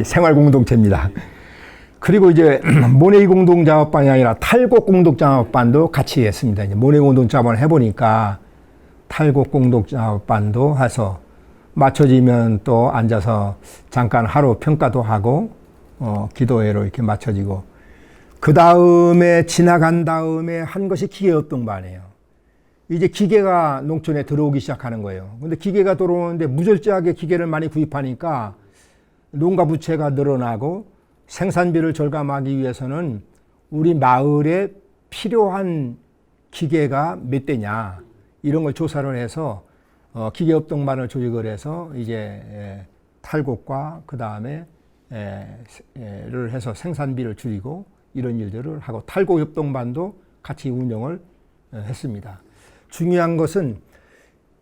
생활 공동체입니다. 그리고 이제 모네이 공동작업반이 아니라 탈곡 공동작업반도 같이 했습니다. 이제 모네이 공동작업을 해보니까 탈곡 공동작업반도 해서 맞춰지면 또 앉아서 잠깐 하루 평가도 하고 기도회로 이렇게 맞춰지고, 그 다음에 지나간 다음에 한 것이 기계협동반이에요. 이제 기계가 농촌에 들어오기 시작하는 거예요. 근데 기계가 들어오는데 무절제하게 기계를 많이 구입하니까 농가 부채가 늘어나고 생산비를 절감하기 위해서는 우리 마을에 필요한 기계가 몇 대냐, 이런 걸 조사를 해서 기계협동반을 조직을 해서 이제 탈곡과 그 다음에 를 해서 생산비를 줄이고 이런 일들을 하고, 탈곡협동반도 같이 운영을 했습니다. 중요한 것은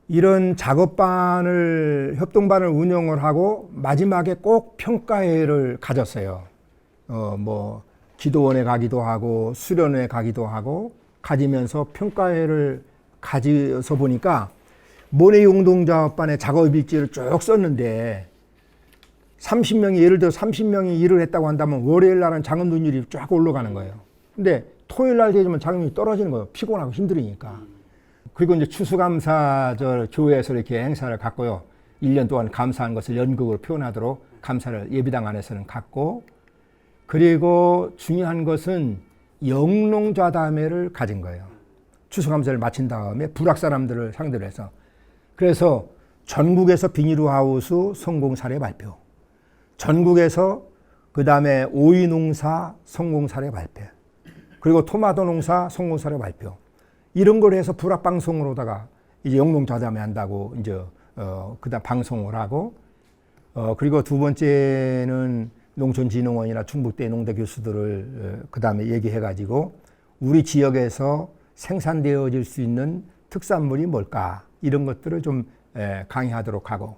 이런 협동반을 운영을 하고 마지막에 꼭 평가회를 가졌어요. 뭐 기도원에 가기도 하고 수련회 가기도 하고 가지면서 평가회를 가져서 보니까 모네이 공동작업반의 작업일지를 쭉 썼는데 30명이, 예를 들어 30명이 일을 했다고 한다면 월요일 날은 작업률이 쫙 올라가는 거예요. 근데 토요일 날 되면 작업률이 떨어지는 거예요. 피곤하고 힘들으니까. 그리고 이제 추수감사절 교회에서 이렇게 행사를 갖고요. 1년 동안 감사한 것을 연극으로 표현하도록 감사를 예비당 안에서는 갖고, 그리고 중요한 것은 영농자담회를 가진 거예요. 추수감사를 마친 다음에 불악 사람들을 상대로 해서. 그래서 전국에서 비닐하우스 성공 사례 발표, 전국에서 그 다음에 오이 농사 성공 사례 발표, 그리고 토마토 농사 성공 사례 발표, 이런 걸 해서 불악 방송으로다가 이제 영농자담회 한다고 이제 그다음 방송을 하고, 그리고 두 번째는 농촌진흥원이나 충북대 농대 교수들을 그 다음에 얘기해가지고 우리 지역에서 생산되어질 수 있는 특산물이 뭘까, 이런 것들을 좀 강의하도록 하고,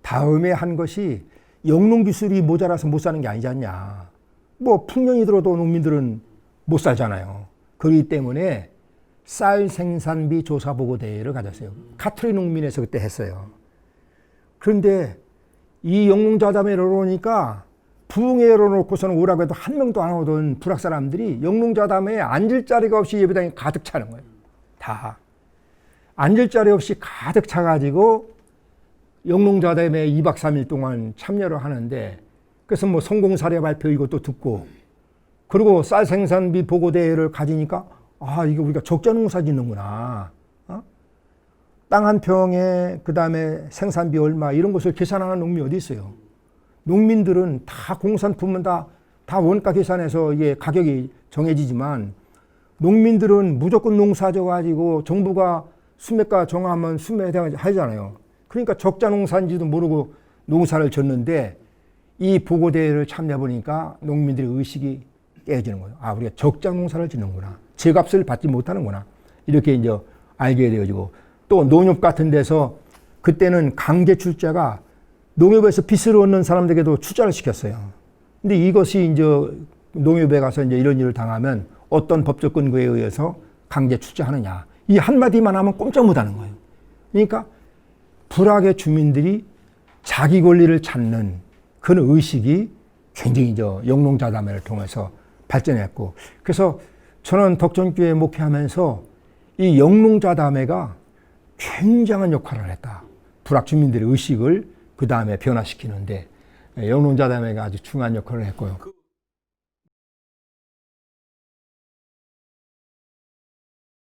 다음에 한 것이 영농기술이 모자라서 못 사는 게 아니지 않냐. 뭐 풍년이 들어도 농민들은 못 살잖아요. 그렇기 때문에 쌀 생산비 조사 보고 대회를 가졌어요. 카트리 농민에서 그때 했어요. 그런데 이 영농자담회를 오니까 부흥회로 놓고서는 오라고 해도 한 명도 안 오던 불악 사람들이 영농자담회에 앉을 자리가 없이 예배당에 가득 차는 거예요. 다 앉을 자리 없이 가득 차가지고 영농자담회에 2박 3일 동안 참여를 하는데, 그래서 뭐 성공 사례 발표 이것도 듣고, 그리고 쌀 생산비 보고 대회를 가지니까 이거 우리가 적자 농사 짓는구나. 땅 한 평에 그 다음에 생산비 얼마, 이런 것을 계산하는 농민이 어디 있어요? 농민들은 다 공산품은 다 원가 계산해서 이게 가격이 정해지지만, 농민들은 무조건 농사 져가지고 정부가 수매가 정하면 수매에 하잖아요. 그러니까 적자 농사인지도 모르고 농사를 졌는데, 이 보고대회를 참여해보니까 농민들의 의식이 깨지는 거예요. 우리가 적자 농사를 짓는구나. 제값을 받지 못하는구나. 이렇게 이제 알게 되어지고, 또 농협 같은 데서 그때는 강제 출자가 농협에서 빚을 얻는 사람들에게도 출자를 시켰어요. 근데 이것이 이제 농협에 가서 이제 이런 일을 당하면 어떤 법적 근거에 의해서 강제 출자하느냐. 이 한마디만 하면 꼼짝 못 하는 거예요. 그러니까 불악의 주민들이 자기 권리를 찾는 그런 의식이 굉장히 이제 영농자담회를 통해서 발전했고, 그래서 저는 덕천교회 목회하면서 이 영농자담회가 굉장한 역할을 했다. 불악 주민들의 의식을 그 다음에 변화시키는데 영농자담회가 아주 중요한 역할을 했고요.